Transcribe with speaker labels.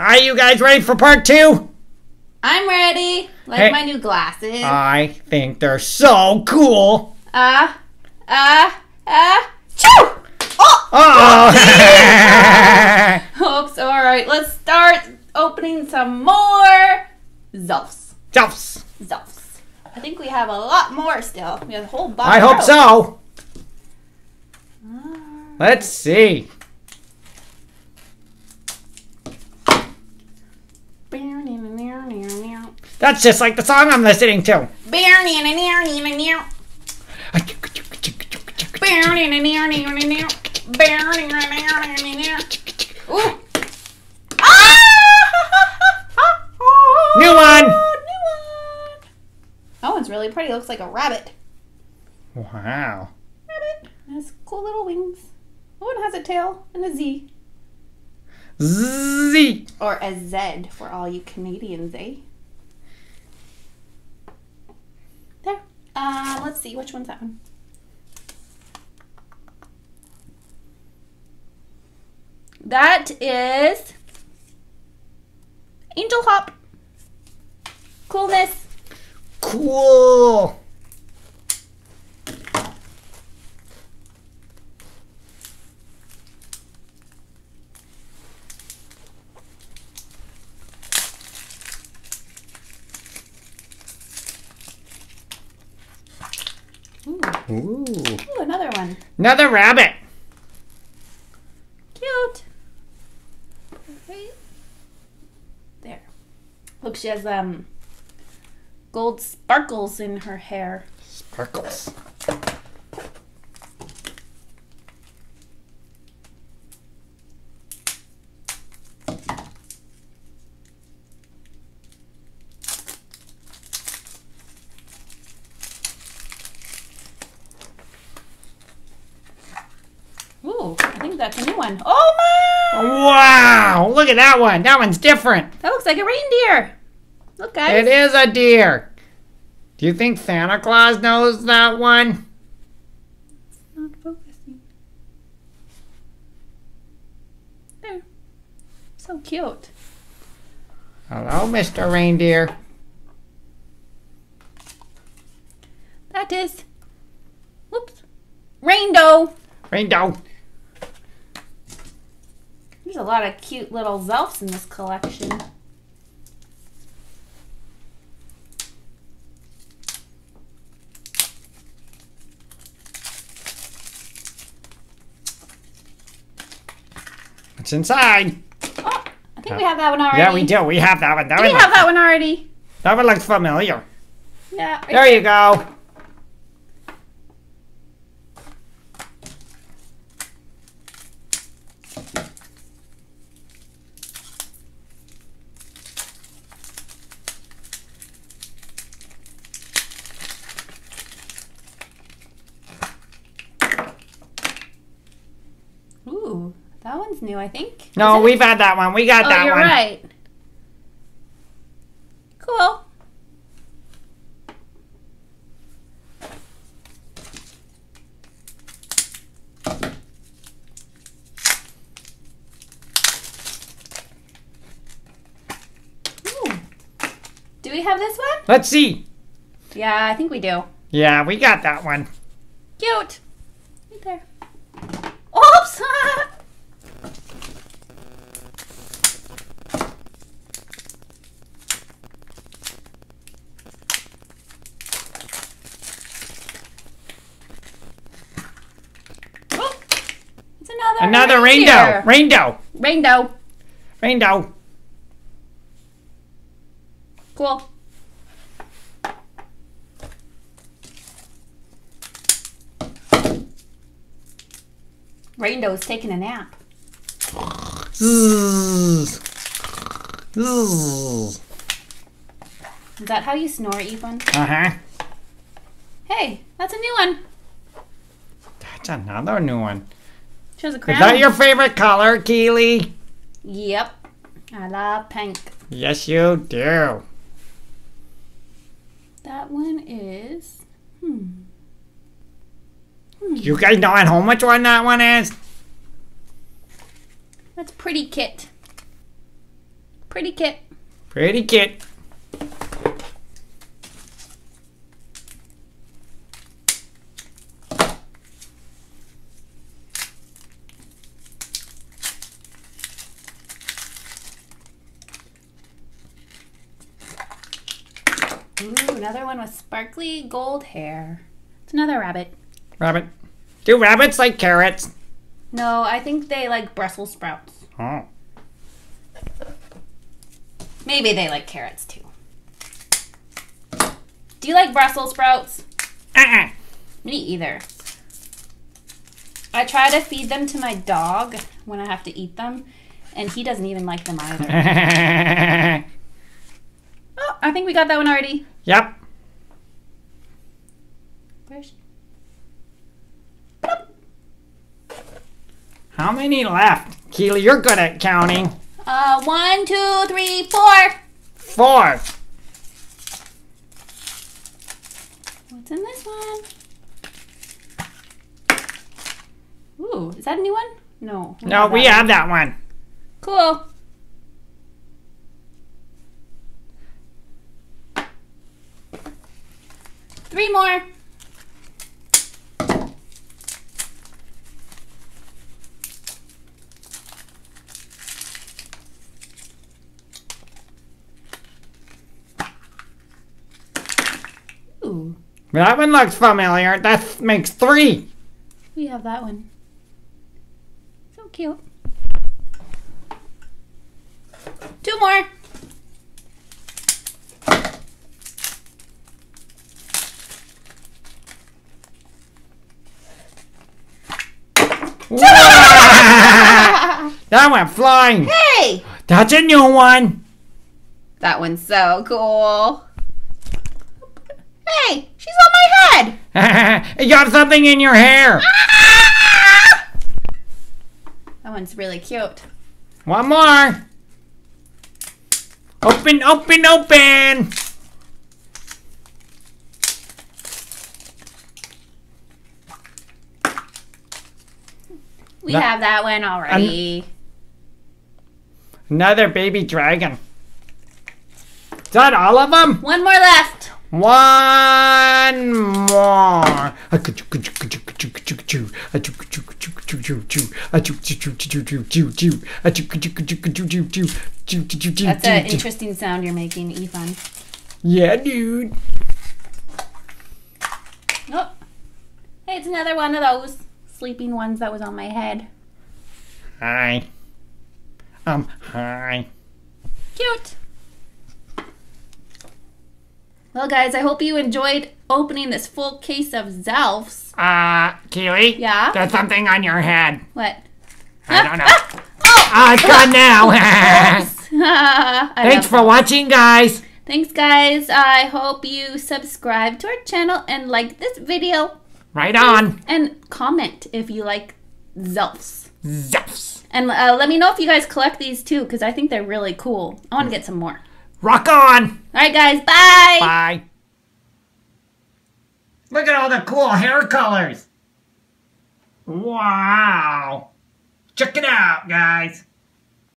Speaker 1: Are you guys ready for part 2?
Speaker 2: I'm ready. Like my new glasses.
Speaker 1: I think they're so cool.
Speaker 2: Choo!
Speaker 1: Oh!
Speaker 2: Oops, alright, let's start opening some more Zelfs.
Speaker 1: Zelfs.
Speaker 2: Zelfs. I think we have a lot more still. We have a whole box.
Speaker 1: I hope so. Let's see. That's just like the song I'm listening to. New one.
Speaker 2: That one's really pretty. It looks like a rabbit.
Speaker 1: Wow.
Speaker 2: Rabbit. It has cool little wings. Oh, it has a tail and a Z.
Speaker 1: Z.
Speaker 2: Or a Z for all you Canadians, eh? There. Let's see. Which one's that one? That is Angel Hop. Coolness.
Speaker 1: Cool. Ooh.
Speaker 2: Ooh, another one.
Speaker 1: Another rabbit.
Speaker 2: Cute. Okay. There. Look, she has gold sparkles in her hair.
Speaker 1: Sparkles.
Speaker 2: Ooh, I think that's a new one. Oh my!
Speaker 1: Wow! Look at that one. That one's different.
Speaker 2: That looks like a reindeer. Look, guys.
Speaker 1: It is a deer. Do you think Santa Claus knows that one?
Speaker 2: It's not focusing. There. So cute.
Speaker 1: Hello, Mr. Reindeer.
Speaker 2: That is. Whoops. Rainbow.
Speaker 1: Rainbow.
Speaker 2: There's a lot of cute little Zelfs in this collection.
Speaker 1: What's inside?
Speaker 2: Oh, I think we have that one already.
Speaker 1: Yeah, we do. We have that one.
Speaker 2: Do we have that one already?
Speaker 1: That one looks familiar.
Speaker 2: Yeah. Right
Speaker 1: There you go.
Speaker 2: Ooh, that one's new, I think.
Speaker 1: No,
Speaker 2: Is it?
Speaker 1: we've had that one. We got that
Speaker 2: you're
Speaker 1: one.
Speaker 2: right. Cool. Ooh. Do we have this one?
Speaker 1: Let's see.
Speaker 2: Yeah, I think we do.
Speaker 1: Yeah, we got that one.
Speaker 2: Cute. Right there. Oops! Oh, it's
Speaker 1: Another rainbow. Rainbow.
Speaker 2: Rainbow.
Speaker 1: Rainbow.
Speaker 2: Cool. Raindow's taking a nap.
Speaker 1: Zzz. Zzz.
Speaker 2: Is that how you snore, Efun?
Speaker 1: Uh-huh.
Speaker 2: Hey, that's a new one.
Speaker 1: That's another new one.
Speaker 2: She has a crown.
Speaker 1: Is that your favorite color, Keeley?
Speaker 2: Yep. I love pink.
Speaker 1: Yes, you do.
Speaker 2: That one is...
Speaker 1: You guys know at home which one that one is?
Speaker 2: That's Pretty Kit. Pretty kit.
Speaker 1: Pretty kit.
Speaker 2: Ooh, another one with sparkly gold hair. It's another rabbit.
Speaker 1: Rabbit. Do rabbits like carrots?
Speaker 2: No, I think they like Brussels sprouts.
Speaker 1: Oh.
Speaker 2: Maybe they like carrots too. Do you like Brussels sprouts? Me either. I try to feed them to my dog when I have to eat them, and he doesn't even like them either. Oh, I think we got that one already.
Speaker 1: Yep.
Speaker 2: Where's she?
Speaker 1: How many left? Keeley, you're good at counting.
Speaker 2: 1, 2, 3, 4.
Speaker 1: 4.
Speaker 2: What's in this one? Ooh, is that a new one? No.
Speaker 1: No, we have that one.
Speaker 2: Cool. Three more. Ooh.
Speaker 1: That one looks familiar. That makes 3.
Speaker 2: We have that one. So cute. 2 more.
Speaker 1: That went flying.
Speaker 2: Hey!
Speaker 1: That's a new one.
Speaker 2: That one's so cool. Hey, she's on my head.
Speaker 1: You got something in your hair.
Speaker 2: That one's really cute.
Speaker 1: One more. Open, open, open.
Speaker 2: We have that one already.
Speaker 1: Another baby dragon. Is that all of them?
Speaker 2: One more left.
Speaker 1: One more.
Speaker 2: That's an interesting sound you're making, Efun.
Speaker 1: Yeah, dude.
Speaker 2: Oh. Hey, it's another one of those sleeping ones that was on my head.
Speaker 1: Hi. Hi.
Speaker 2: Cute. Well, guys, I hope you enjoyed opening this full case of Zelfs.
Speaker 1: Keeley?
Speaker 2: Yeah?
Speaker 1: There's something on your head.
Speaker 2: What?
Speaker 1: I don't know.
Speaker 2: Oh!
Speaker 1: It's gone now.
Speaker 2: Thanks
Speaker 1: for watching, guys.
Speaker 2: Thanks, guys. I hope you subscribe to our channel and like this video.
Speaker 1: Right on.
Speaker 2: And comment if you like Zelfs.
Speaker 1: Zelfs.
Speaker 2: And let me know if you guys collect these too, because I think they're really cool. I want to get some more.
Speaker 1: Rock on.
Speaker 2: All right, guys. Bye.
Speaker 1: Bye. Look at all the cool hair colors. Wow. Check it out, guys.